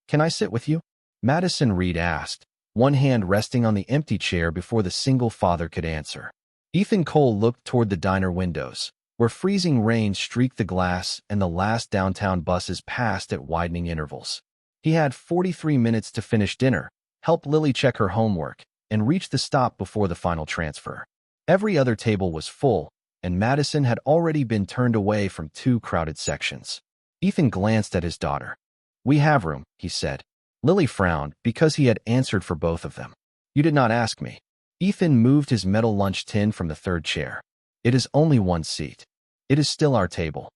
Can I sit with you? Madison Reed asked, one hand resting on the empty chair before the single father could answer. Ethan Cole looked toward the diner windows, where freezing rain streaked the glass and the last downtown buses passed at widening intervals. He had 43 minutes to finish dinner, help Lily check her homework, and reach the stop before the final transfer. Every other table was full, and Madison had already been turned away from 2 crowded sections. Ethan glanced at his daughter. "We have room," he said. Lily frowned because he had answered for both of them. "You did not ask me." Ethan moved his metal lunch tin from the third chair. "It is only 1 seat. It is still our table."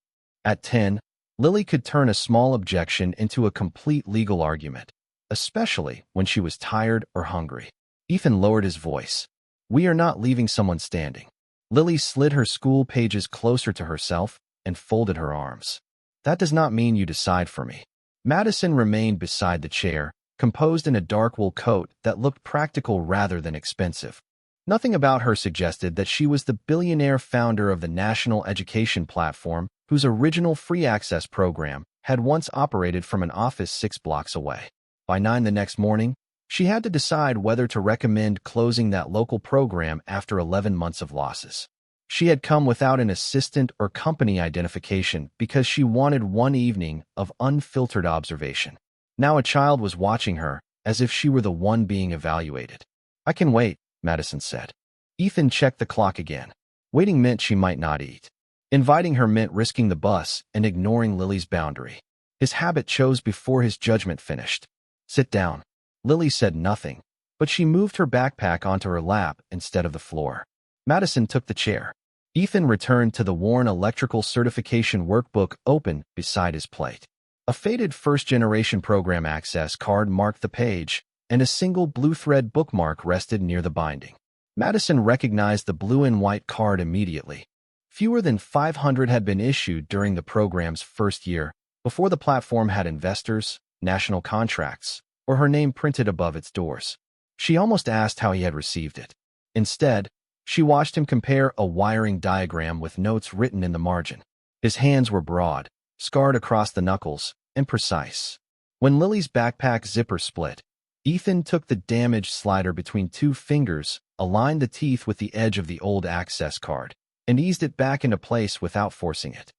At 10, Lily could turn a small objection into a complete legal argument, especially when she was tired or hungry. Ethan lowered his voice. "We are not leaving someone standing." Lily slid her school pages closer to herself and folded her arms. "That does not mean you decide for me." Madison remained beside the chair, composed in a dark wool coat that looked practical rather than expensive. Nothing about her suggested that she was the billionaire founder of the national education platform whose original free access program had once operated from an office 6 blocks away. By 9 the next morning, she had to decide whether to recommend closing that local program after 11 months of losses. She had come without an assistant or company identification because she wanted 1 evening of unfiltered observation. Now a child was watching her, as if she were the one being evaluated. "I can wait," Madison said. Ethan checked the clock again. Waiting meant she might not eat. Inviting her meant risking the bus and ignoring Lily's boundary. His habit chose before his judgment finished. "Sit down." Lily said nothing, but she moved her backpack onto her lap instead of the floor. Madison took the chair. Ethan returned to the worn electrical certification workbook open beside his plate. A faded first-generation program access card marked the page, and a single blue thread bookmark rested near the binding. Madison recognized the blue and white card immediately. Fewer than 500 had been issued during the program's first year, before the platform had investors, national contracts, or her name printed above its doors. She almost asked how he had received it. Instead, she watched him compare a wiring diagram with notes written in the margin. His hands were broad, scarred across the knuckles, and precise. When Lily's backpack zipper split, Ethan took the damaged slider between 2 fingers, aligned the teeth with the edge of the old access card, and eased it back into place without forcing it.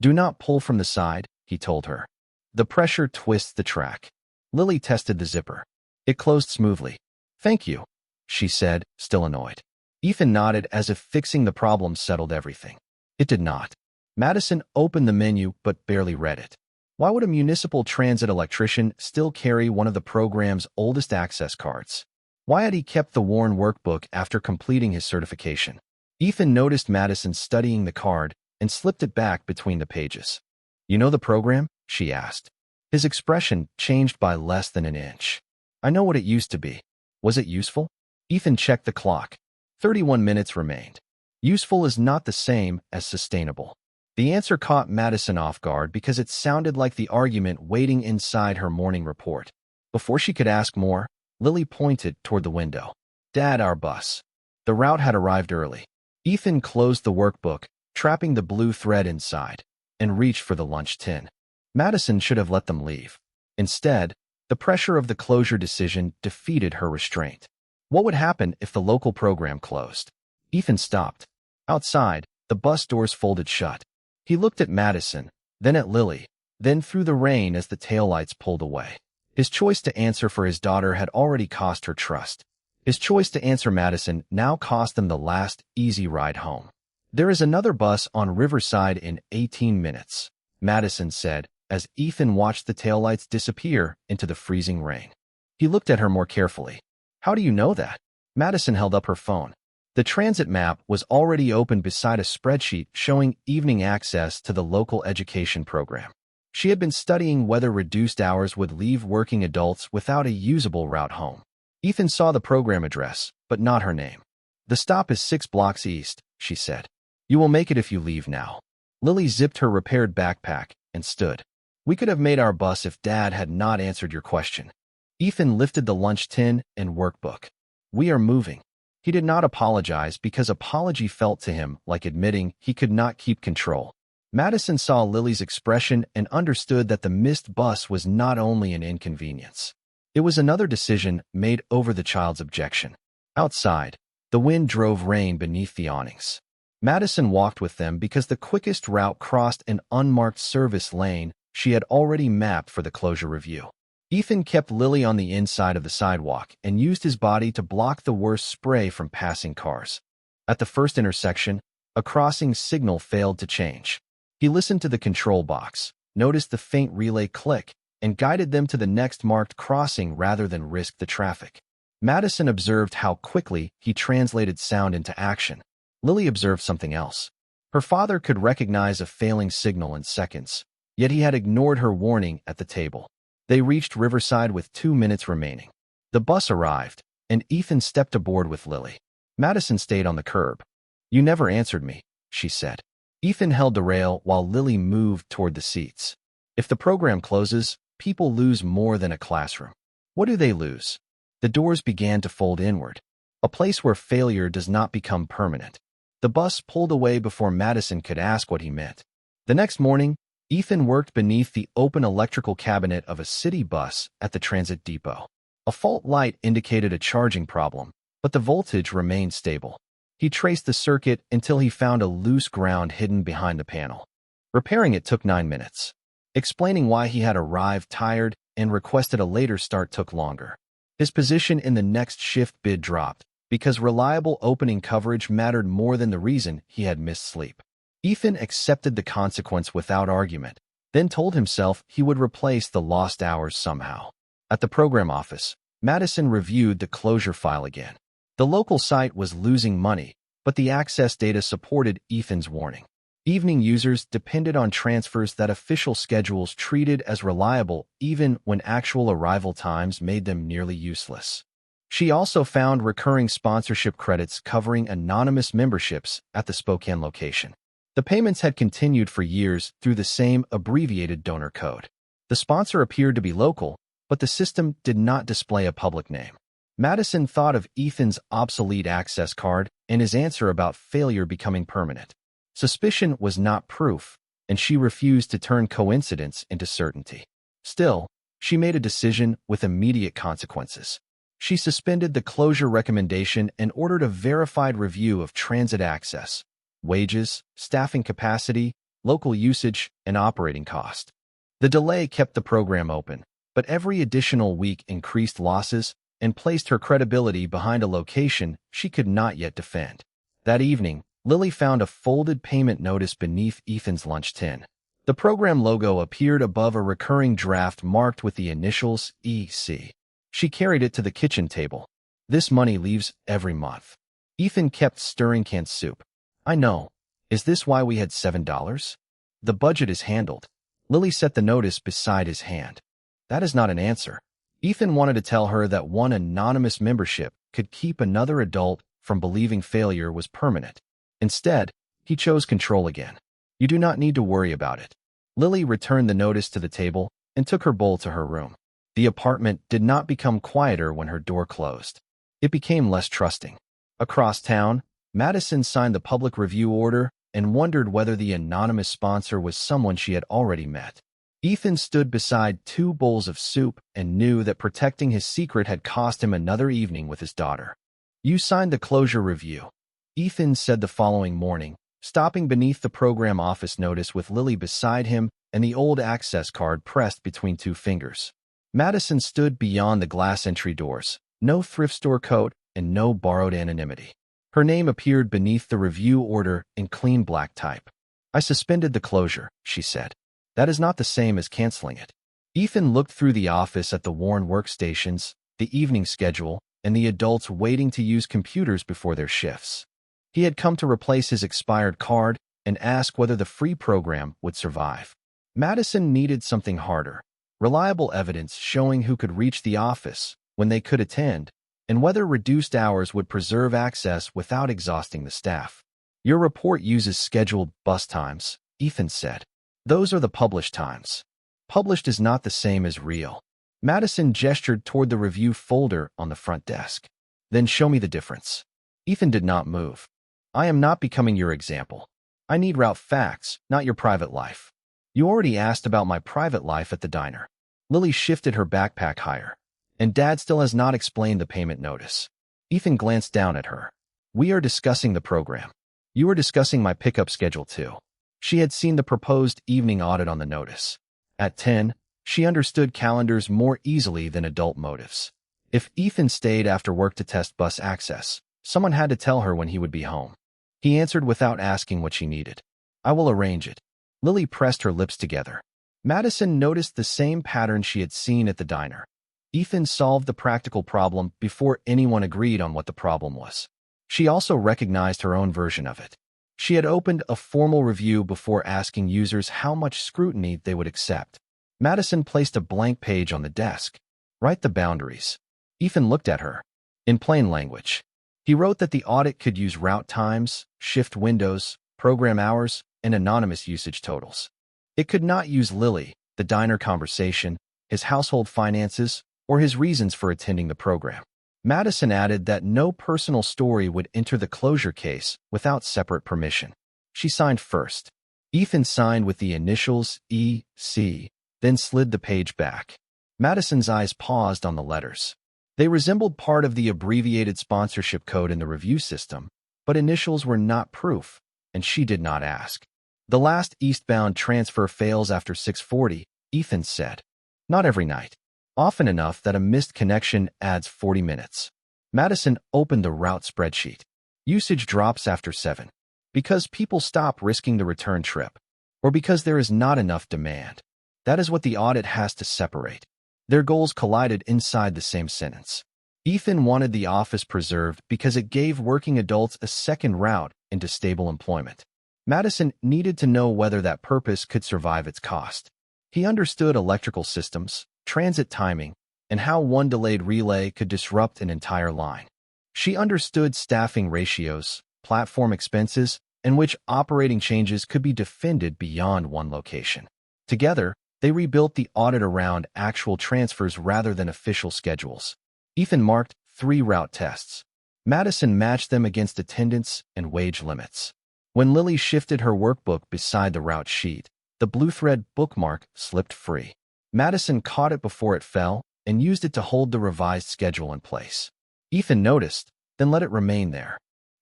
"Do not pull from the side," he told her. "The pressure twists the track." Lily tested the zipper. It closed smoothly. "Thank you," she said, still annoyed. Ethan nodded as if fixing the problem settled everything. It did not. Madison opened the menu but barely read it. Why would a municipal transit electrician still carry one of the program's oldest access cards? Why had he kept the worn workbook after completing his certification? Ethan noticed Madison studying the card and slipped it back between the pages. "You know the program?" she asked. His expression changed by less than an inch. "I know what it used to be." "Was it useful?" Ethan checked the clock. 31 minutes remained. Useful is not the same as sustainable. The answer caught Madison off guard because it sounded like the argument waiting inside her morning report. Before she could ask more, Lily pointed toward the window. "Dad, our bus." The route had arrived early. Ethan closed the workbook, trapping the blue thread inside, and reached for the lunch tin. Madison should have let them leave. Instead, the pressure of the closure decision defeated her restraint. What would happen if the local program closed? Ethan stopped. Outside, the bus doors folded shut. He looked at Madison, then at Lily, then through the rain as the taillights pulled away. His choice to answer for his daughter had already cost her trust. His choice to answer Madison now cost them the last easy ride home. "There is another bus on Riverside in 18 minutes, Madison said, as Ethan watched the taillights disappear into the freezing rain. He looked at her more carefully. "How do you know that?" Madison held up her phone. The transit map was already open beside a spreadsheet showing evening access to the local education program. She had been studying whether reduced hours would leave working adults without a usable route home. Ethan saw the program address, but not her name. "The stop is 6 blocks east," she said. "You will make it if you leave now." Lily zipped her repaired backpack and stood. "We could have made our bus if Dad had not answered your question." Ethan lifted the lunch tin and workbook. "We are moving." He did not apologize because apology felt to him like admitting he could not keep control. Madison saw Lily's expression and understood that the missed bus was not only an inconvenience. It was another decision made over the child's objection. Outside, the wind drove rain beneath the awnings. Madison walked with them because the quickest route crossed an unmarked service lane she had already mapped for the closure review. Ethan kept Lily on the inside of the sidewalk and used his body to block the worst spray from passing cars. At the first intersection, a crossing signal failed to change. He listened to the control box, noticed the faint relay click, and guided them to the next marked crossing rather than risk the traffic. Madison observed how quickly he translated sound into action. Lily observed something else. Her father could recognize a failing signal in seconds, yet he had ignored her warning at the table. They reached Riverside with 2 minutes remaining. The bus arrived, and Ethan stepped aboard with Lily. Madison stayed on the curb. "You never answered me," she said. Ethan held the rail while Lily moved toward the seats. If the program closes, people lose more than a classroom. What do they lose? The doors began to fold inward. A place where failure does not become permanent. The bus pulled away before Madison could ask what he meant. The next morning, Ethan worked beneath the open electrical cabinet of a city bus at the transit depot. A fault light indicated a charging problem, but the voltage remained stable. He traced the circuit until he found a loose ground hidden behind the panel. Repairing it took 9 minutes. Explaining why he had arrived tired and requested a later start took longer. His position in the next shift bid dropped because reliable opening coverage mattered more than the reason he had missed sleep. Ethan accepted the consequence without argument, then told himself he would replace the lost hours somehow. At the program office, Madison reviewed the closure file again. The local site was losing money, but the access data supported Ethan's warning. Evening users depended on transfers that official schedules treated as reliable even when actual arrival times made them nearly useless. She also found recurring sponsorship credits covering anonymous memberships at the Spokane location. The payments had continued for years through the same abbreviated donor code. The sponsor appeared to be local, but the system did not display a public name. Madison thought of Ethan's obsolete access card and his answer about failure becoming permanent. Suspicion was not proof, and she refused to turn coincidence into certainty. Still, she made a decision with immediate consequences. She suspended the closure recommendation and ordered a verified review of transit access, wages, staffing capacity, local usage, and operating cost. The delay kept the program open, but every additional week increased losses and placed her credibility behind a location she could not yet defend. That evening, Lily found a folded payment notice beneath Ethan's lunch tin. The program logo appeared above a recurring draft marked with the initials EC. She carried it to the kitchen table. "This money leaves every month." Ethan kept stirring canned soup. "I know. Is this why we had $7? The budget is handled." Lily set the notice beside his hand. "That is not an answer." Ethan wanted to tell her that one anonymous membership could keep another adult from believing failure was permanent. Instead, he chose control again. "You do not need to worry about it." Lily returned the notice to the table and took her bowl to her room. The apartment did not become quieter when her door closed. It became less trusting. Across town, Madison signed the public review order and wondered whether the anonymous sponsor was someone she had already met. Ethan stood beside 2 bowls of soup and knew that protecting his secret had cost him another evening with his daughter. "You signed the closure review," Ethan said the following morning, stopping beneath the program office notice with Lily beside him and the old access card pressed between 2 fingers. Madison stood beyond the glass entry doors, no thrift store coat and no borrowed anonymity. Her name appeared beneath the review order in clean black type. "I suspended the closure," she said. "That is not the same as canceling it." Ethan looked through the office at the worn workstations, the evening schedule, and the adults waiting to use computers before their shifts. He had come to replace his expired card and ask whether the free program would survive. Madison needed something harder, reliable evidence showing who could reach the office, when they could attend, and whether reduced hours would preserve access without exhausting the staff. "Your report uses scheduled bus times," Ethan said. "Those are the published times. Published is not the same as real." Madison gestured toward the review folder on the front desk. "Then show me the difference." Ethan did not move. "I am not becoming your example." I need route facts, not your private life. You already asked about my private life at the diner. Lily shifted her backpack higher. And Dad still has not explained the payment notice. Ethan glanced down at her. We are discussing the program. You are discussing my pickup schedule too. She had seen the proposed evening audit on the notice. At 10, she understood calendars more easily than adult motives. If Ethan stayed after work to test bus access, someone had to tell her when he would be home. He answered without asking what she needed. I will arrange it. Lily pressed her lips together. Madison noticed the same pattern she had seen at the diner. Ethan solved the practical problem before anyone agreed on what the problem was. She also recognized her own version of it. She had opened a formal review before asking users how much scrutiny they would accept. Madison placed a blank page on the desk. Write the boundaries. Ethan looked at her. In plain language. He wrote that the audit could use route times, shift windows, program hours, and anonymous usage totals. It could not use Lily, the diner conversation, his household finances, or his reasons for attending the program. Madison added that no personal story would enter the closure case without separate permission. She signed first. Ethan signed with the initials E.C., then slid the page back. Madison's eyes paused on the letters. They resembled part of the abbreviated sponsorship code in the review system, but initials were not proof, and she did not ask. The last eastbound transfer fails after 6:40, Ethan said. Not every night. Often enough that a missed connection adds 40 minutes. Madison opened the route spreadsheet. Usage drops after 7. Because people stop risking the return trip. Or because there is not enough demand. That is what the audit has to separate. Their goals collided inside the same sentence. Ethan wanted the office preserved because it gave working adults a second route into stable employment. Madison needed to know whether that purpose could survive its cost. He understood electrical systems, transit timing, and how one delayed relay could disrupt an entire line. She understood staffing ratios, platform expenses, and which operating changes could be defended beyond one location. Together, they rebuilt the audit around actual transfers rather than official schedules. Ethan marked 3 route tests. Madison matched them against attendance and wage limits. When Lily shifted her workbook beside the route sheet, the blue thread bookmark slipped free. Madison caught it before it fell and used it to hold the revised schedule in place. Ethan noticed, then let it remain there.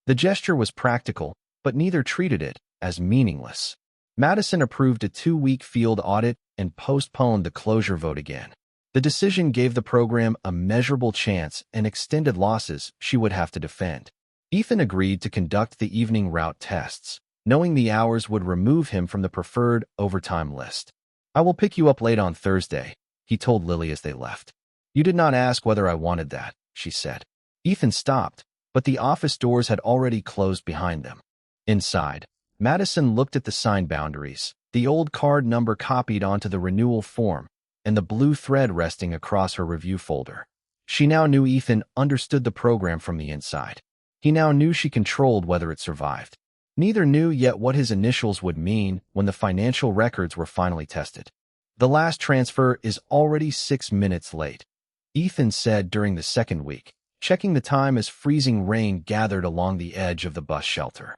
The gesture was practical, but neither treated it as meaningless. Madison approved a 2-week field audit and postponed the closure vote again. The decision gave the program a measurable chance and extended losses she would have to defend. Ethan agreed to conduct the evening route tests, knowing the hours would remove him from the preferred overtime list. I will pick you up late on Thursday, he told Lily as they left. You did not ask whether I wanted that, she said. Ethan stopped, but the office doors had already closed behind them. Inside, Madison looked at the sign boundaries, the old card number copied onto the renewal form, and the blue thread resting across her review folder. She now knew Ethan understood the program from the inside. He now knew she controlled whether it survived. Neither knew yet what his initials would mean when the financial records were finally tested. The last transfer is already 6 minutes late, Ethan said during the second week, checking the time as freezing rain gathered along the edge of the bus shelter.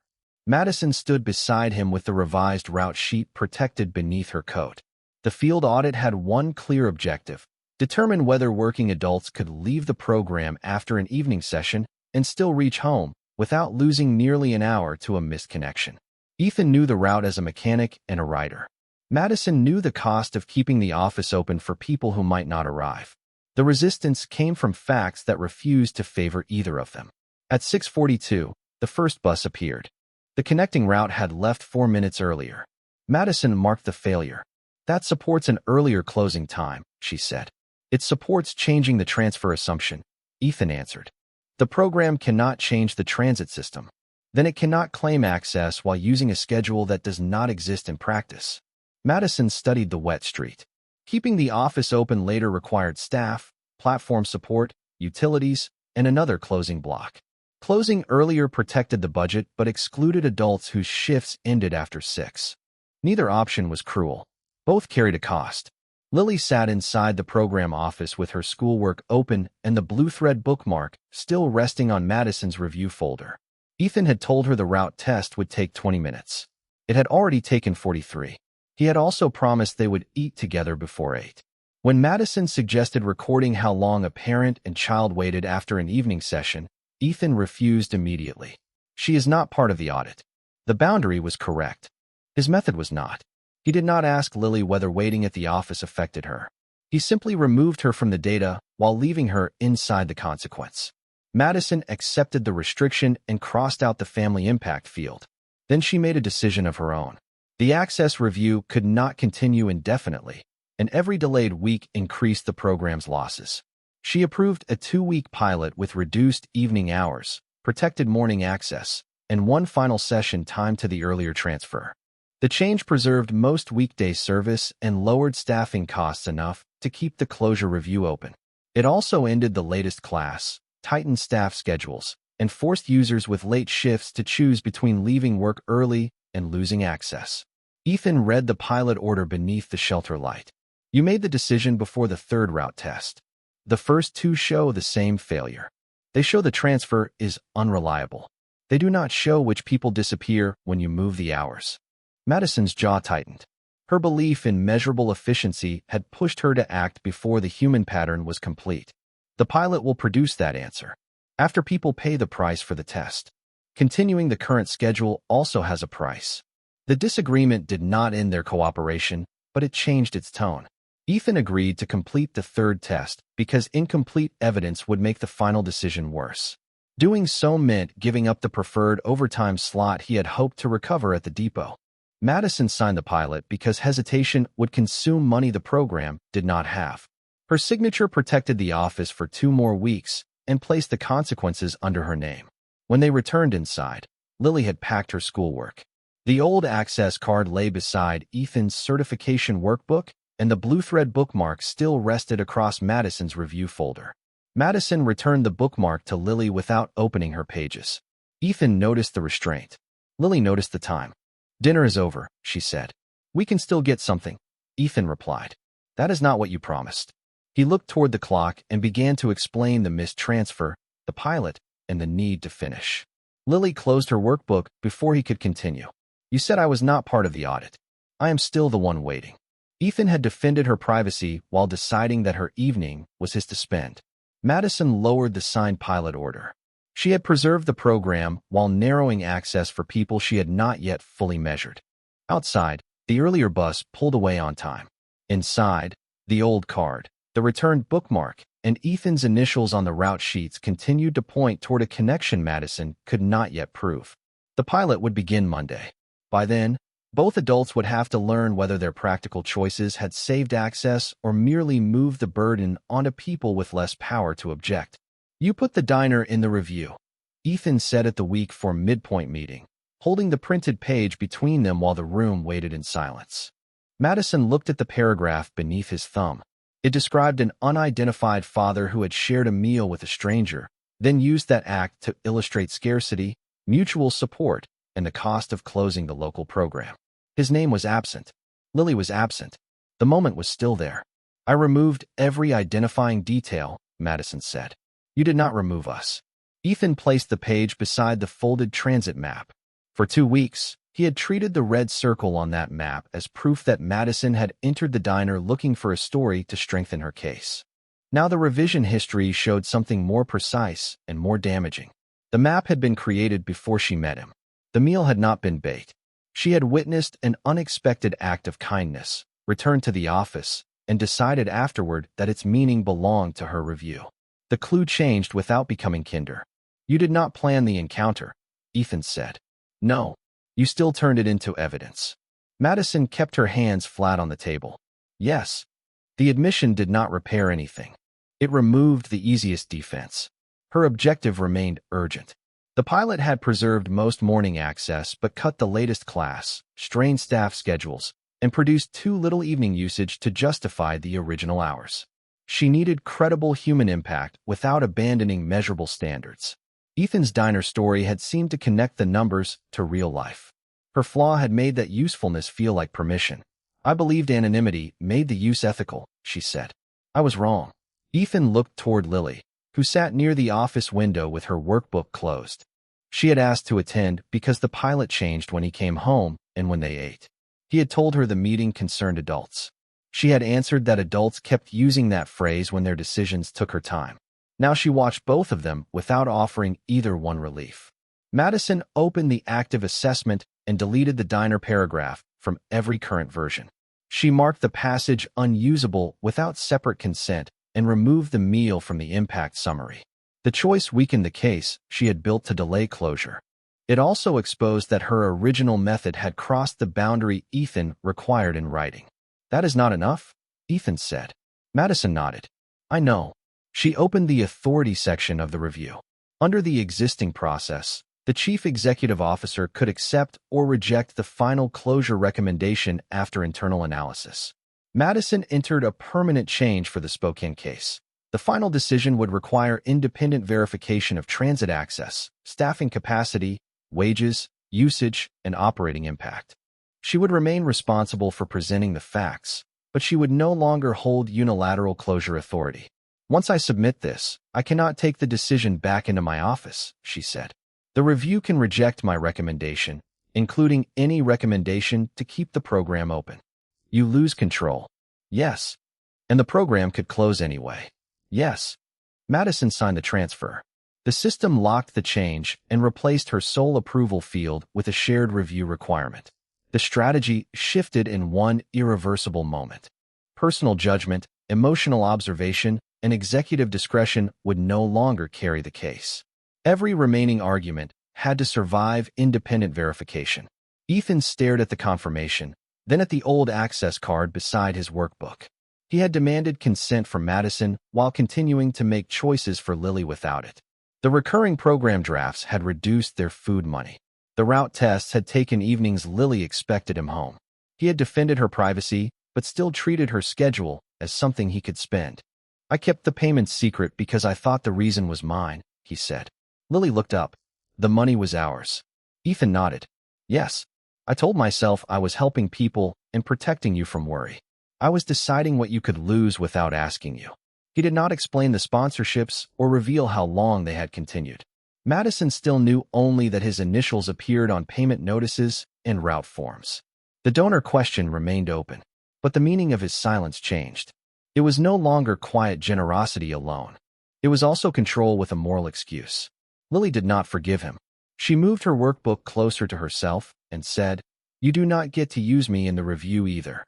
Madison stood beside him with the revised route sheet protected beneath her coat. The field audit had one clear objective: determine whether working adults could leave the program after an evening session and still reach home without losing nearly an hour to a missed connection. Ethan knew the route as a mechanic and a writer. Madison knew the cost of keeping the office open for people who might not arrive. The resistance came from facts that refused to favor either of them. At 6:42, the first bus appeared. The connecting route had left 4 minutes earlier. Madison marked the failure. That supports an earlier closing time, she said. It supports changing the transfer assumption, Ethan answered. The program cannot change the transit system. Then it cannot claim access while using a schedule that does not exist in practice. Madison studied the wet street. Keeping the office open later required staff, platform support, utilities, and another closing block. Closing earlier protected the budget but excluded adults whose shifts ended after 6. Neither option was cruel. Both carried a cost. Lily sat inside the program office with her schoolwork open and the blue thread bookmark still resting on Madison's review folder. Ethan had told her the route test would take 20 minutes. It had already taken 43. He had also promised they would eat together before 8. When Madison suggested recording how long a parent and child waited after an evening session, Ethan refused immediately. She is not part of the audit. The boundary was correct. His method was not. He did not ask Lily whether waiting at the office affected her. He simply removed her from the data while leaving her inside the consequence. Madison accepted the restriction and crossed out the family impact field. Then she made a decision of her own. The access review could not continue indefinitely, and every delayed week increased the program's losses. She approved a 2-week pilot with reduced evening hours, protected morning access, and one final session timed to the earlier transfer. The change preserved most weekday service and lowered staffing costs enough to keep the closure review open. It also ended the latest class, tightened staff schedules, and forced users with late shifts to choose between leaving work early and losing access. Ethan read the pilot order beneath the shelter light. You made the decision before the third route test. The first 2 show the same failure. They show the transfer is unreliable. They do not show which people disappear when you move the hours. Madison's jaw tightened. Her belief in measurable efficiency had pushed her to act before the human pattern was complete. The pilot will produce that answer after people pay the price for the test. Continuing the current schedule also has a price. The disagreement did not end their cooperation, but it changed its tone. Ethan agreed to complete the third test because incomplete evidence would make the final decision worse. Doing so meant giving up the preferred overtime slot he had hoped to recover at the depot. Madison signed the pilot because hesitation would consume money the program did not have. Her signature protected the office for 2 more weeks and placed the consequences under her name. When they returned inside, Lily had packed her schoolwork. The old access card lay beside Ethan's certification workbook, and the blue thread bookmark still rested across Madison's review folder. Madison returned the bookmark to Lily without opening her pages. Ethan noticed the restraint. Lily noticed the time. "Dinner is over," she said. "We can still get something," Ethan replied. "That is not what you promised." He looked toward the clock and began to explain the missed transfer, the pilot, and the need to finish. Lily closed her workbook before he could continue. "You said I was not part of the audit. I am still the one waiting." Ethan had defended her privacy while deciding that her evening was his to spend. Madison lowered the signed pilot order. She had preserved the program while narrowing access for people she had not yet fully measured. Outside, the earlier bus pulled away on time. Inside, the old card, the returned bookmark, and Ethan's initials on the route sheets continued to point toward a connection Madison could not yet prove. The pilot would begin Monday. By then, both adults would have to learn whether their practical choices had saved access or merely moved the burden onto people with less power to object. "You put the diner in the review," Ethan said at the week for midpoint meeting, holding the printed page between them while the room waited in silence. Madison looked at the paragraph beneath his thumb. It described an unidentified father who had shared a meal with a stranger, then used that act to illustrate scarcity, mutual support, and the cost of closing the local program. His name was absent. Lily was absent. The moment was still there. "I removed every identifying detail," Madison said. "You did not remove us." Ethan placed the page beside the folded transit map. For 2 weeks, he had treated the red circle on that map as proof that Madison had entered the diner looking for a story to strengthen her case. Now the revision history showed something more precise and more damaging. The map had been created before she met him. The meal had not been baked. She had witnessed an unexpected act of kindness, returned to the office, and decided afterward that its meaning belonged to her review. The clue changed without becoming kinder. "You did not plan the encounter," Ethan said. "No. You still turned it into evidence." Madison kept her hands flat on the table. "Yes." The admission did not repair anything. It removed the easiest defense. Her objective remained urgent. The pilot had preserved most morning access but cut the latest class, strained staff schedules, and produced too little evening usage to justify the original hours. She needed credible human impact without abandoning measurable standards. Ethan's diner story had seemed to connect the numbers to real life. Her flaw had made that usefulness feel like permission. "I believed anonymity made the use ethical," she said. "I was wrong." Ethan looked toward Lily, who sat near the office window with her workbook closed. She had asked to attend because the pilot changed when he came home and when they ate. He had told her the meeting concerned adults. She had answered that adults kept using that phrase when their decisions took her time. Now she watched both of them without offering either one relief. Madison opened the active assessment and deleted the diner paragraph from every current version. She marked the passage unusable without separate consent and removed the meal from the impact summary. The choice weakened the case she had built to delay closure. It also exposed that her original method had crossed the boundary Ethan required in writing. "That is not enough?" Ethan said. Madison nodded. "I know." She opened the authority section of the review. Under the existing process, the chief executive officer could accept or reject the final closure recommendation after internal analysis. Madison entered a permanent change for the Spokane case. The final decision would require independent verification of transit access, staffing capacity, wages, usage, and operating impact. She would remain responsible for presenting the facts, but she would no longer hold unilateral closure authority. "Once I submit this, I cannot take the decision back into my office," she said. "The review can reject my recommendation, including any recommendation to keep the program open. You lose control." "Yes." "And the program could close anyway." "Yes." Madison signed the transfer. The system locked the change and replaced her sole approval field with a shared review requirement. The strategy shifted in one irreversible moment. Personal judgment, emotional observation, and executive discretion would no longer carry the case. Every remaining argument had to survive independent verification. Ethan stared at the confirmation, then at the old access card beside his workbook. He had demanded consent from Madison while continuing to make choices for Lily without it. The recurring program drafts had reduced their food money. The route tests had taken evenings Lily expected him home. He had defended her privacy, but still treated her schedule as something he could spend. "I kept the payments secret because I thought the reason was mine," he said. Lily looked up. "The money was ours." Ethan nodded. "Yes. I told myself I was helping people and protecting you from worry. I was deciding what you could lose without asking you." He did not explain the sponsorships or reveal how long they had continued. Madison still knew only that his initials appeared on payment notices and route forms. The donor question remained open, but the meaning of his silence changed. It was no longer quiet generosity alone. It was also control with a moral excuse. Lily did not forgive him. She moved her workbook closer to herself and said, "You do not get to use me in the review either."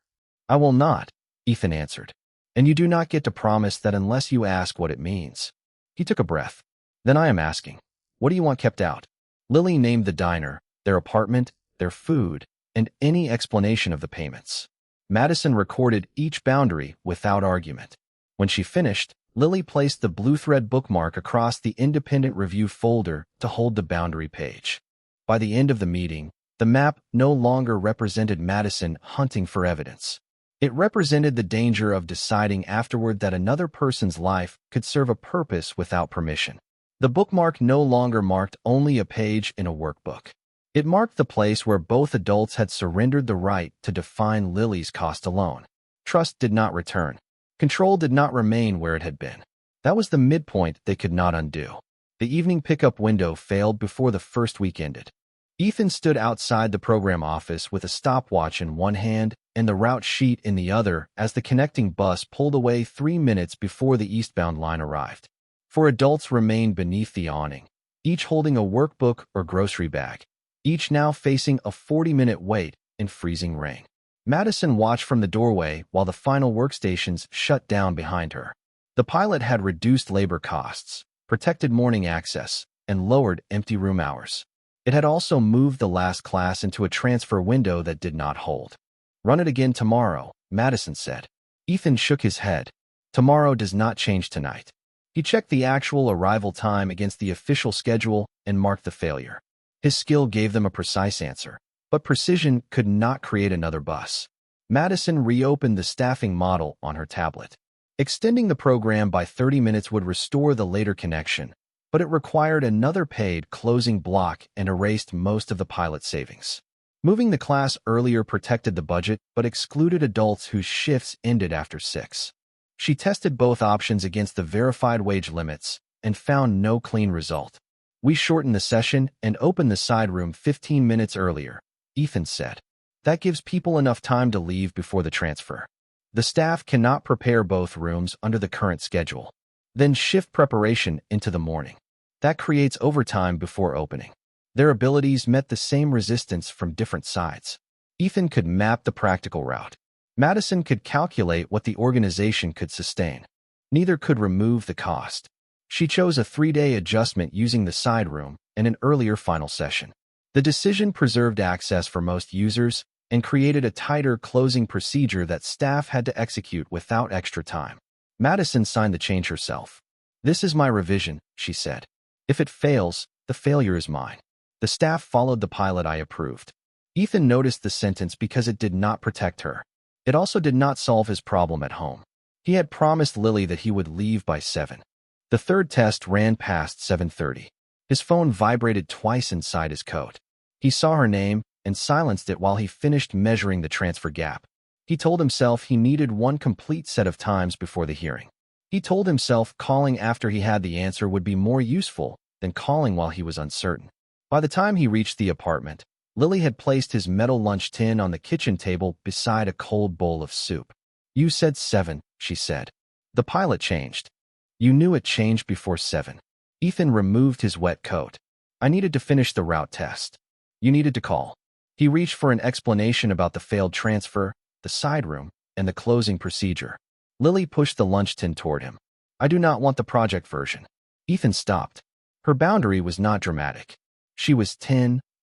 "I will not," Ethan answered. "And you do not get to promise that unless you ask what it means." He took a breath. "Then I am asking. What do you want kept out?" Lily named the diner, their apartment, their food, and any explanation of the payments. Madison recorded each boundary without argument. When she finished, Lily placed the blue thread bookmark across the independent review folder to hold the boundary page. By the end of the meeting, the map no longer represented Madison hunting for evidence. It represented the danger of deciding afterward that another person's life could serve a purpose without permission. The bookmark no longer marked only a page in a workbook. It marked the place where both adults had surrendered the right to define Lily's cost alone. Trust did not return. Control did not remain where it had been. That was the midpoint they could not undo. The evening pickup window failed before the first week ended. Ethan stood outside the program office with a stopwatch in one hand and the route sheet in the other as the connecting bus pulled away 3 minutes before the eastbound line arrived. 4 adults remained beneath the awning, each holding a workbook or grocery bag, each now facing a 40-minute wait in freezing rain. Madison watched from the doorway while the final workstations shut down behind her. The pilot had reduced labor costs, protected morning access, and lowered empty room hours. It had also moved the last class into a transfer window that did not hold. "Run it again tomorrow," Madison said. Ethan shook his head. "Tomorrow does not change tonight." He checked the actual arrival time against the official schedule and marked the failure. His skill gave them a precise answer, but precision could not create another bus. Madison reopened the staffing model on her tablet. Extending the program by 30 minutes would restore the later connection, but it required another paid closing block and erased most of the pilot savings. Moving the class earlier protected the budget but excluded adults whose shifts ended after 6. She tested both options against the verified wage limits and found no clean result. We shortened the session and opened the side room 15 minutes earlier, Ethan said. That gives people enough time to leave before the transfer. The staff cannot prepare both rooms under the current schedule. Then shift preparation into the morning. That creates overtime before opening. Their abilities met the same resistance from different sides. Ethan could map the practical route. Madison could calculate what the organization could sustain. Neither could remove the cost. She chose a 3-day adjustment using the side room and an earlier final session. The decision preserved access for most users and created a tighter closing procedure that staff had to execute without extra time. Madison signed the change herself. "This is my revision," she said. "If it fails, the failure is mine." The staff followed the pilot I approved. Ethan noticed the sentence because it did not protect her. It also did not solve his problem at home. He had promised Lily that he would leave by 7. The third test ran past 7:30. His phone vibrated twice inside his coat. He saw her name and silenced it while he finished measuring the transfer gap. He told himself he needed one complete set of times before the hearing. He told himself calling after he had the answer would be more useful than calling while he was uncertain. By the time he reached the apartment, Lily had placed his metal lunch tin on the kitchen table beside a cold bowl of soup. "You said 7, she said. The pilot changed. "You knew it changed before 7. Ethan removed his wet coat. "I needed to finish the route test. You needed to call." He reached for an explanation about the failed transfer, the side room, and the closing procedure. Lily pushed the lunch tin toward him. "I do not want the project version." Ethan stopped. Her boundary was not dramatic. She was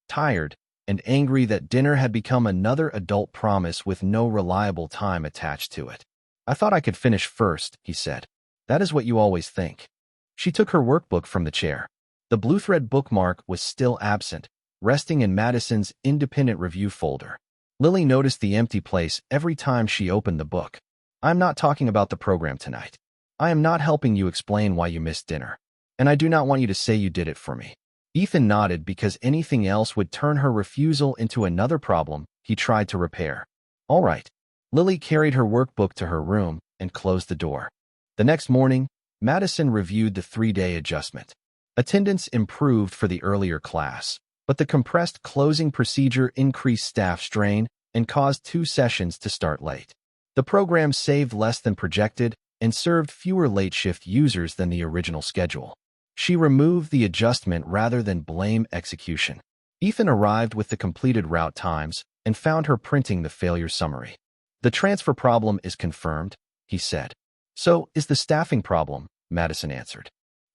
tired, and angry that dinner had become another adult promise with no reliable time attached to it. "I thought I could finish first," he said. "That is what you always think." She took her workbook from the chair. The blue thread bookmark was still absent, resting in Madison's independent review folder. Lily noticed the empty place every time she opened the book. "I'm not talking about the program tonight. I am not helping you explain why you missed dinner. And I do not want you to say you did it for me." Ethan nodded because anything else would turn her refusal into another problem he tried to repair. "All right." Lily carried her workbook to her room and closed the door. The next morning, Madison reviewed the 3-day adjustment. Attendance improved for the earlier class, but the compressed closing procedure increased staff strain and caused 2 sessions to start late. The program saved less than projected and served fewer late-shift users than the original schedule. She removed the adjustment rather than blame execution. Ethan arrived with the completed route times and found her printing the failure summary. "The transfer problem is confirmed," he said. "So is the staffing problem," Madison answered.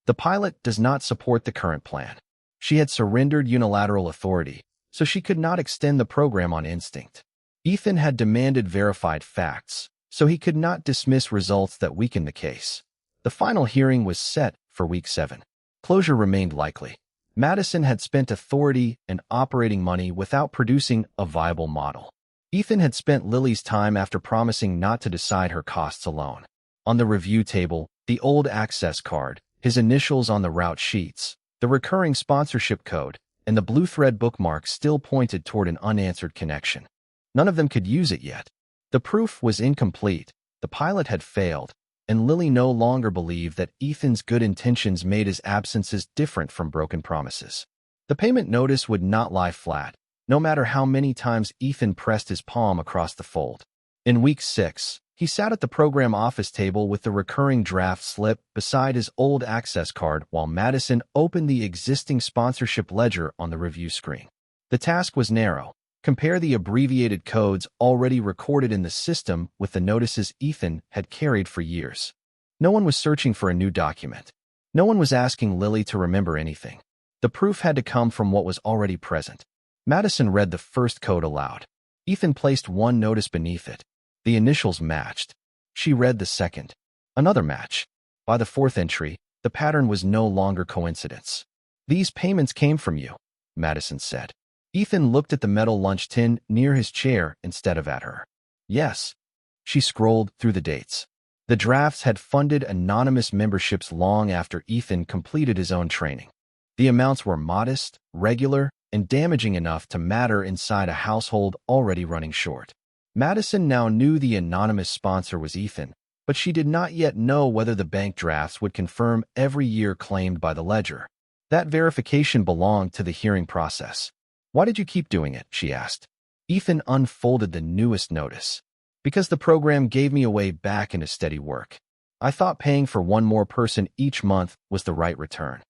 "The pilot does not support the current plan." She had surrendered unilateral authority, so she could not extend the program on instinct. Ethan had demanded verified facts, so he could not dismiss results that weakened the case. The final hearing was set for week 7. Closure remained likely. Madison had spent authority and operating money without producing a viable model. Ethan had spent Lily's time after promising not to decide her costs alone. On the review table, the old access card, his initials on the route sheets, the recurring sponsorship code, and the blue thread bookmark still pointed toward an unanswered connection. None of them could use it yet. The proof was incomplete, the pilot had failed, and Lily no longer believed that Ethan's good intentions made his absences different from broken promises. The payment notice would not lie flat, no matter how many times Ethan pressed his palm across the fold. In week 6, he sat at the program office table with the recurring draft slip beside his old access card while Madison opened the existing sponsorship ledger on the review screen. The task was narrow. Compare the abbreviated codes already recorded in the system with the notices Ethan had carried for years. No one was searching for a new document. No one was asking Lily to remember anything. The proof had to come from what was already present. Madison read the first code aloud. Ethan placed one notice beneath it. The initials matched. She read the second. Another match. By the 4th entry, the pattern was no longer coincidence. "These payments came from you," Madison said. Ethan looked at the metal lunch tin near his chair instead of at her. "Yes." She scrolled through the dates. The drafts had funded anonymous memberships long after Ethan completed his own training. The amounts were modest, regular, and damaging enough to matter inside a household already running short. Madison now knew the anonymous sponsor was Ethan, but she did not yet know whether the bank drafts would confirm every year claimed by the ledger. That verification belonged to the hearing process. Why did you keep doing it? She asked. Ethan unfolded the newest notice. Because the program gave me a way back into steady work. I thought paying for one more person each month was the right return.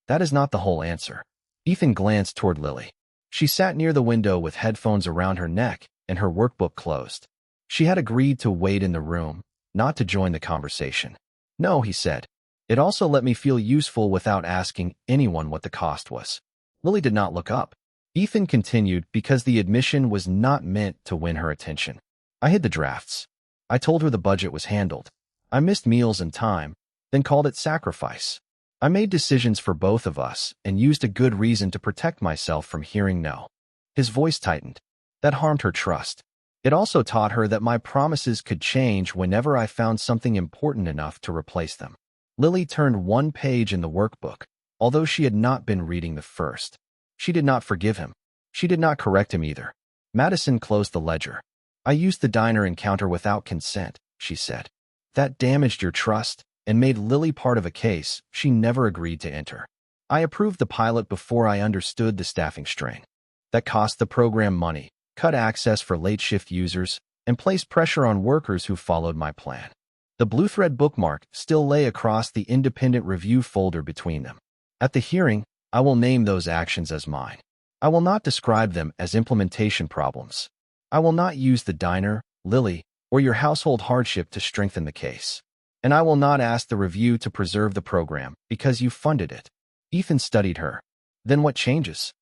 That is not the whole answer. Ethan glanced toward Lily. She sat near the window with headphones around her neck and her workbook closed. She had agreed to wait in the room, not to join the conversation. No, he said. It also let me feel useful without asking anyone what the cost was. Lily did not look up. Ethan continued because the admission was not meant to win her attention. I hid the drafts. I told her the budget was handled. I missed meals and time, then called it sacrifice. I made decisions for both of us and used a good reason to protect myself from hearing no. His voice tightened. That harmed her trust. It also taught her that my promises could change whenever I found something important enough to replace them. Lily turned one page in the workbook, although she had not been reading the first. She did not forgive him. She did not correct him either. Madison closed the ledger. I used the diner encounter without consent, she said. That damaged your trust and made Lily part of a case she never agreed to enter. I approved the pilot before I understood the staffing strain. That cost the program money, cut access for late shift users, and placed pressure on workers who followed my plan. The blue thread bookmark still lay across the independent review folder between them. At the hearing, I will name those actions as mine. I will not describe them as implementation problems. I will not use the diner, Lily, or your household hardship to strengthen the case. And I will not ask the review to preserve the program because you funded it. Ethan studied her. Then what changes?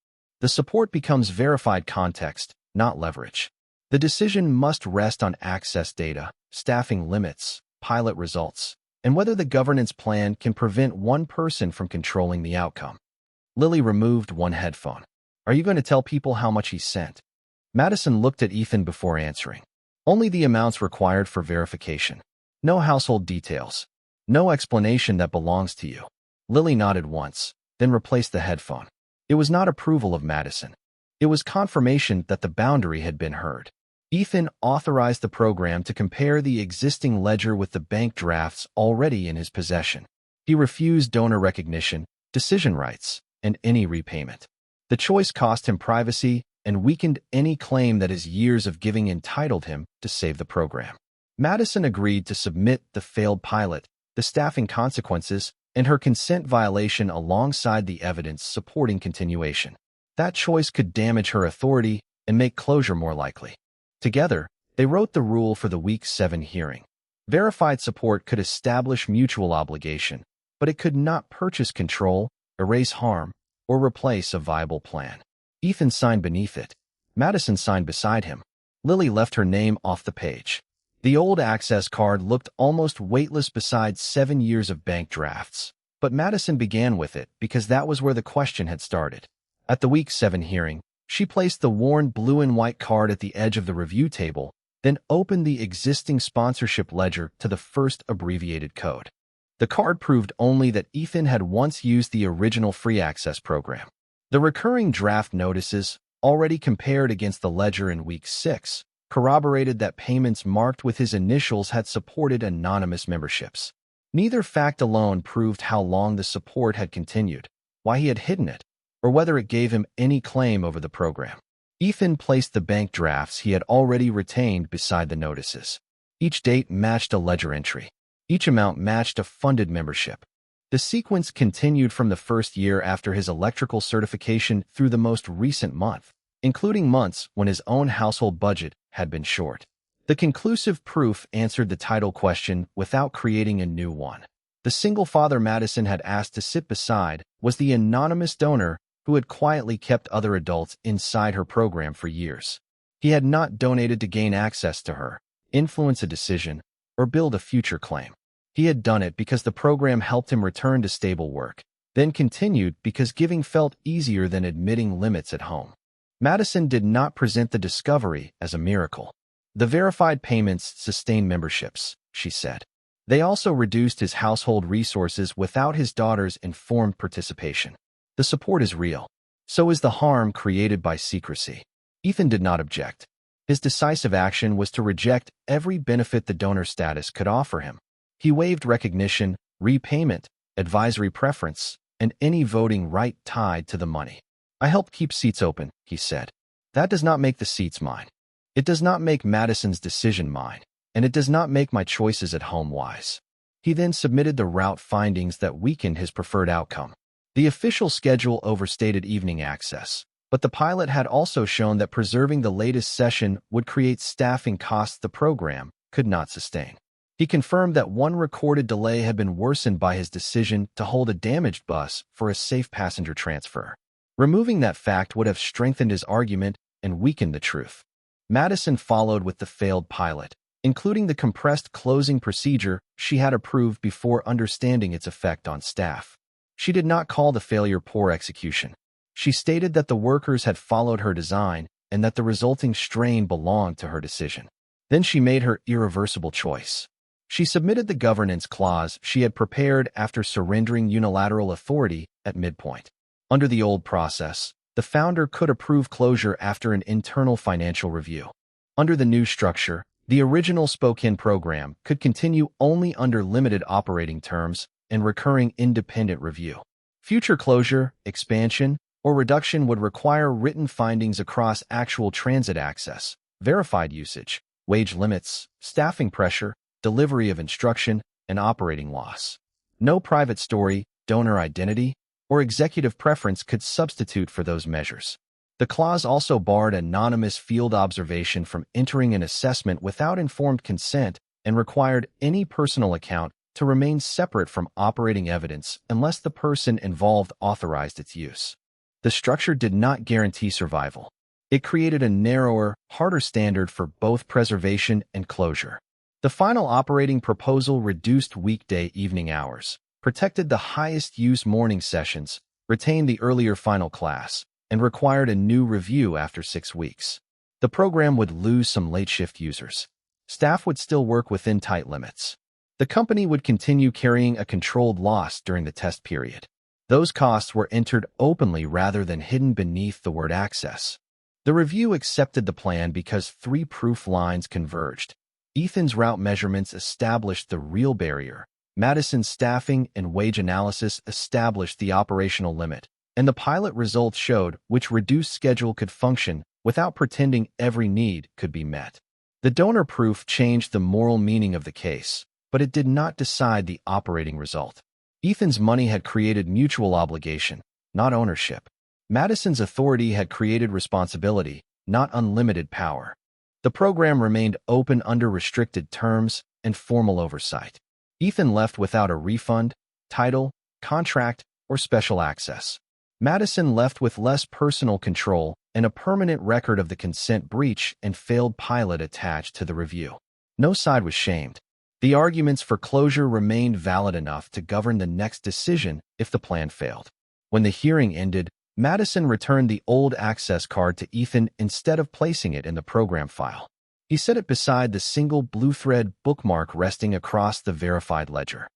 The support becomes verified context, not leverage. The decision must rest on access data, staffing limits, pilot results, and whether the governance plan can prevent one person from controlling the outcome. Lily removed one headphone. Are you going to tell people how much he sent? Madison looked at Ethan before answering. Only the amounts required for verification. No household details. No explanation that belongs to you. Lily nodded once, then replaced the headphone. It was not approval of Madison. It was confirmation that the boundary had been heard. Ethan authorized the program to compare the existing ledger with the bank drafts already in his possession. He refused donor recognition, decision rights, and any repayment. The choice cost him privacy and weakened any claim that his years of giving entitled him to save the program. Madison agreed to submit the failed pilot, the staffing consequences, and her consent violation alongside the evidence supporting continuation. That choice could damage her authority and make closure more likely. Together, they wrote the rule for the Week 7 hearing. Verified support could establish mutual obligation, but it could not purchase control, erase harm, or replace a viable plan. Ethan signed beneath it. Madison signed beside him. Lily left her name off the page. The old access card looked almost weightless beside 7 years of bank drafts, but Madison began with it because that was where the question had started. At the Week 7 hearing, she placed the worn blue and white card at the edge of the review table, then opened the existing sponsorship ledger to the first abbreviated code. The card proved only that Ethan had once used the original free access program. The recurring draft notices, already compared against the ledger in Week 6, corroborated that payments marked with his initials had supported anonymous memberships. Neither fact alone proved how long the support had continued, why he had hidden it, or whether it gave him any claim over the program. Ethan placed the bank drafts he had already retained beside the notices. Each date matched a ledger entry. Each amount matched a funded membership. The sequence continued from the first year after his electrical certification through the most recent month, including months when his own household budget had been short. The conclusive proof answered the title question without creating a new one. The single father Madison had asked to sit beside was the anonymous donor who had quietly kept other adults inside her program for years. He had not donated to gain access to her, influence a decision, or build a future claim. He had done it because the program helped him return to stable work, then continued because giving felt easier than admitting limits at home. Madison did not present the discovery as a miracle. The verified payments sustained memberships, she said. They also reduced his household resources without his daughter's informed participation. The support is real. So is the harm created by secrecy. Ethan did not object. His decisive action was to reject every benefit the donor status could offer him. He waived recognition, repayment, advisory preference, and any voting right tied to the money. I helped keep seats open, he said. That does not make the seats mine. It does not make Madison's decision mine, and it does not make my choices at home wise. He then submitted the route findings that weakened his preferred outcome. The official schedule overstated evening access, but the pilot had also shown that preserving the latest session would create staffing costs the program could not sustain. He confirmed that one recorded delay had been worsened by his decision to hold a damaged bus for a safe passenger transfer. Removing that fact would have strengthened his argument and weakened the truth. Madison followed with the failed pilot, including the compressed closing procedure she had approved before understanding its effect on staff. She did not call the failure poor execution. She stated that the workers had followed her design and that the resulting strain belonged to her decision. Then she made her irreversible choice. She submitted the governance clause she had prepared after surrendering unilateral authority at midpoint. Under the old process, the founder could approve closure after an internal financial review. Under the new structure, the original Spokane program could continue only under limited operating terms and recurring independent review. Future closure, expansion, or reduction would require written findings across actual transit access, verified usage, wage limits, staffing pressure, delivery of instruction, and operating loss. No private story, donor identity, or executive preference could substitute for those measures. The clause also barred anonymous field observation from entering an assessment without informed consent and required any personal account to remain separate from operating evidence unless the person involved authorized its use. The structure did not guarantee survival. It created a narrower, harder standard for both preservation and closure. The final operating proposal reduced weekday evening hours, protected the highest-use morning sessions, retained the earlier final class, and required a new review after 6 weeks. The program would lose some late-shift users. Staff would still work within tight limits. The company would continue carrying a controlled loss during the test period. Those costs were entered openly rather than hidden beneath the word access. The review accepted the plan because 3 proof lines converged. Ethan's route measurements established the real barrier. Madison's staffing and wage analysis established the operational limit, and the pilot results showed which reduced schedule could function without pretending every need could be met. The donor proof changed the moral meaning of the case, but it did not decide the operating result. Ethan's money had created mutual obligation, not ownership. Madison's authority had created responsibility, not unlimited power. The program remained open under restricted terms and formal oversight. Ethan left without a refund, title, contract, or special access. Madison left with less personal control and a permanent record of the consent breach and failed pilot attached to the review. No side was shamed. The arguments for closure remained valid enough to govern the next decision if the plan failed. When the hearing ended, Madison returned the old access card to Ethan instead of placing it in the program file. He set it beside the single blue thread bookmark resting across the verified ledger.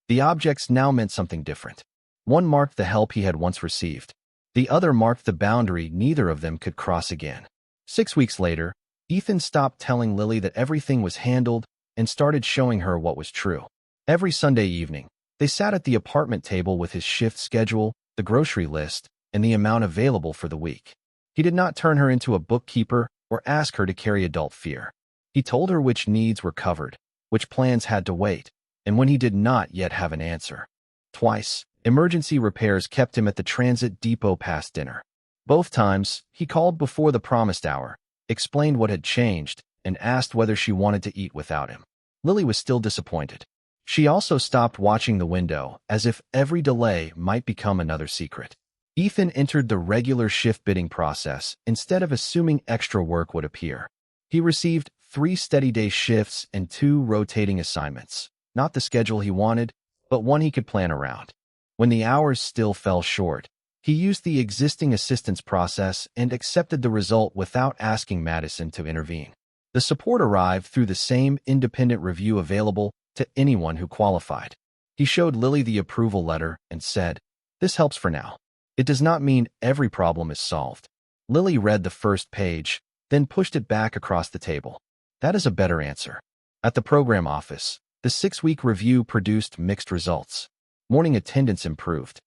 The objects now meant something different. One marked the help he had once received. The other marked the boundary neither of them could cross again. 6 weeks later, Ethan stopped telling Lily that everything was handled and started showing her what was true. Every Sunday evening, they sat at the apartment table with his shift schedule, the grocery list, and the amount available for the week. He did not turn her into a bookkeeper or ask her to carry adult fear. He told her which needs were covered, which plans had to wait, and when he did not yet have an answer. Twice, emergency repairs kept him at the transit depot past dinner. Both times, he called before the promised hour, explained what had changed, and asked whether she wanted to eat without him. Lily was still disappointed. She also stopped watching the window, as if every delay might become another secret. Ethan entered the regular shift bidding process instead of assuming extra work would appear. He received 3 steady day shifts and 2 rotating assignments, not the schedule he wanted, but one he could plan around. When the hours still fell short, he used the existing assistance process and accepted the result without asking Madison to intervene. The support arrived through the same independent review available to anyone who qualified. He showed Lily the approval letter and said, "This helps for now. It does not mean every problem is solved." Lily read the first page, then pushed it back across the table. That is a better answer. At the program office, the 6-week review produced mixed results. Morning attendance improved.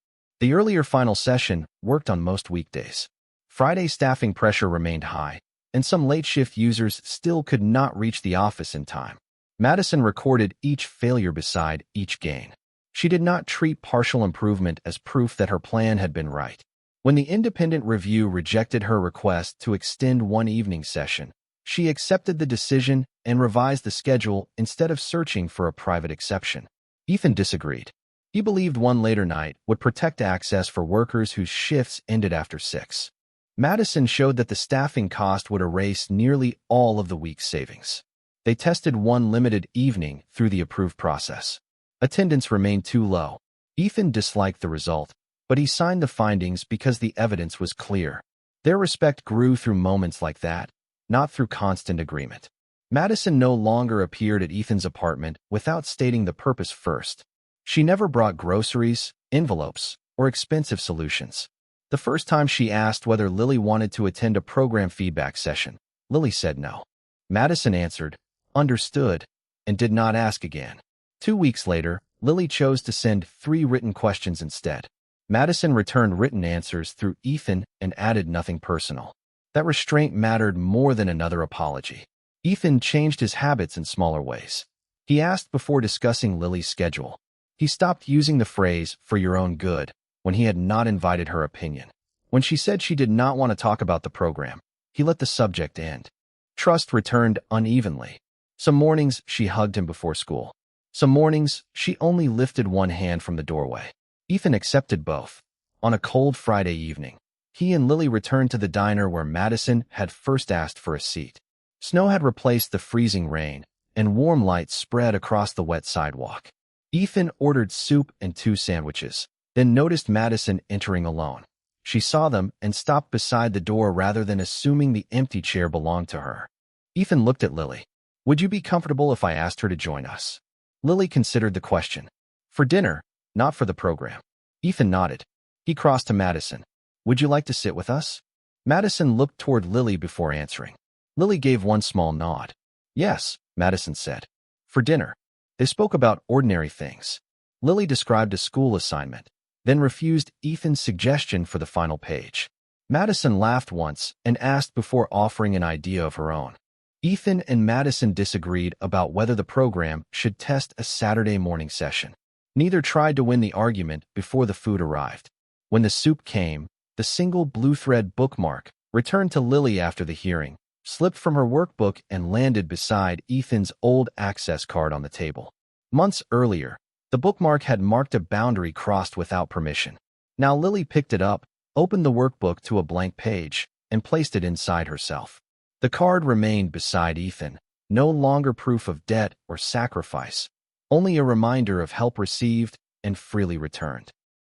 The earlier final session worked on most weekdays. Friday staffing pressure remained high, and some late-shift users still could not reach the office in time. Madison recorded each failure beside each gain. She did not treat partial improvement as proof that her plan had been right. When the independent review rejected her request to extend one evening session, she accepted the decision and revised the schedule instead of searching for a private exception. Ethan disagreed. He believed one later night would protect access for workers whose shifts ended after 6. Madison showed that the staffing cost would erase nearly all of the week's savings. They tested one limited evening through the approved process. Attendance remained too low. Ethan disliked the result, but he signed the findings because the evidence was clear. Their respect grew through moments like that, not through constant agreement. Madison no longer appeared at Ethan's apartment without stating the purpose first. She never brought groceries, envelopes, or expensive solutions. The first time she asked whether Lily wanted to attend a program feedback session, Lily said no. Madison answered, understood, and did not ask again. 2 weeks later, Lily chose to send 3 written questions instead. Madison returned written answers through Ethan and added nothing personal. That restraint mattered more than another apology. Ethan changed his habits in smaller ways. He asked before discussing Lily's schedule. He stopped using the phrase, for your own good, when he had not invited her opinion. When she said she did not want to talk about the program, he let the subject end. Trust returned unevenly. Some mornings, she hugged him before school. Some mornings, she only lifted one hand from the doorway. Ethan accepted both. On a cold Friday evening, he and Lily returned to the diner where Madison had first asked for a seat. Snow had replaced the freezing rain, and warm light spread across the wet sidewalk. Ethan ordered soup and 2 sandwiches, then noticed Madison entering alone. She saw them and stopped beside the door rather than assuming the empty chair belonged to her. Ethan looked at Lily. Would you be comfortable if I asked her to join us? Lily considered the question. For dinner, not for the program. Ethan nodded. He crossed to Madison. Would you like to sit with us? Madison looked toward Lily before answering. Lily gave one small nod. Yes, Madison said. For dinner. They spoke about ordinary things. Lily described a school assignment, then refused Ethan's suggestion for the final page. Madison laughed once and asked before offering an idea of her own. Ethan and Madison disagreed about whether the program should test a Saturday morning session. Neither tried to win the argument before the food arrived. When the soup came, the single blue thread bookmark, returned to Lily after the hearing, slipped from her workbook and landed beside Ethan's old access card on the table. Months earlier, the bookmark had marked a boundary crossed without permission. Now Lily picked it up, opened the workbook to a blank page, and placed it inside herself. The card remained beside Ethan, no longer proof of debt or sacrifice, only a reminder of help received and freely returned.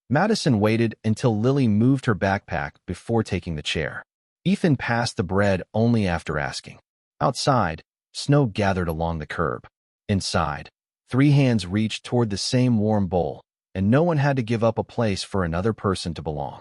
Madison waited until Lily moved her backpack before taking the chair. Ethan passed the bread only after asking. Outside, snow gathered along the curb. Inside, 3 hands reached toward the same warm bowl, and no one had to give up a place for another person to belong.